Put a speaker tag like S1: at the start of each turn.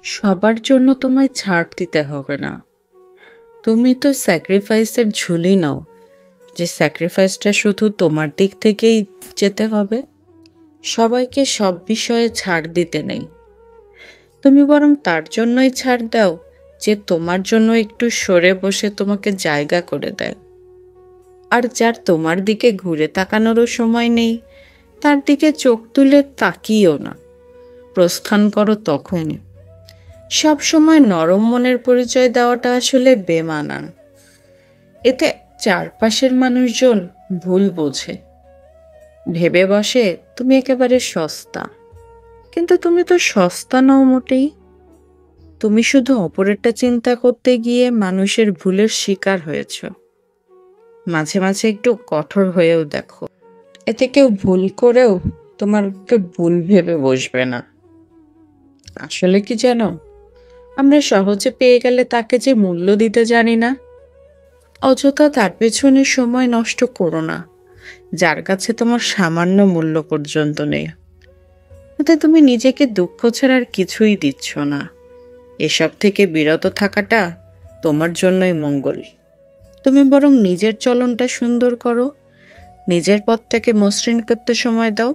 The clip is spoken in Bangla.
S1: সবার জন্য তোমায় ছাড় দিতে হবে না। তুমি তো স্যাক্রিফাইসের ঝুলি নাও, যে স্যাক্রিফাইসটা শুধু তোমার দিক থেকেই যেতে হবে। সবাইকে সব বিষয়ে ছাড় দিতে নেই। তুমি বরং তার জন্যই ছাড় দাও যে তোমার জন্য একটু সরে বসে তোমাকে জায়গা করে দেয়। আর যার তোমার দিকে ঘুরে তাকানোরও সময় নেই, তার দিকে চোখ তুলে তাকিও না। প্রস্থান করো তখনই। সব সময় নরম মনের পরিচয় দেওয়াটা আসলে বেমানান। এতে চারপাশের মানুষজন ভুল বোঝে, ভেবে বসে তুমি একেবারে সস্তা। কিন্তু তুমি তো সস্তা নও মোটেই। তুমি শুধু অপরেরটা চিন্তা করতে গিয়ে মানুষের ভুলের শিকার হয়েছ। মাঝে মাঝে একটু কঠোর হয়েও দেখো, এতে কেউ ভুল করেও তোমাকে ভুল ভেবে বসবে না। আসলে কি জানো, আমরা সহজে পেয়ে গেলে তাকে যে মূল্য দিতে জানি না। অযথা তার পেছনে সময় নষ্ট করো না, যার কাছে তোমার সামান্য মূল্য পর্যন্ত নেই। এতে তুমি নিজেকে দুঃখ ছাড়া আর কিছুই দিচ্ছ না। এসব থেকে বিরত থাকাটা তোমার জন্যই মঙ্গল। তুমি বরং নিজের চলনটা সুন্দর করো, নিজের পথটাকে মসৃণ করতে সময় দাও।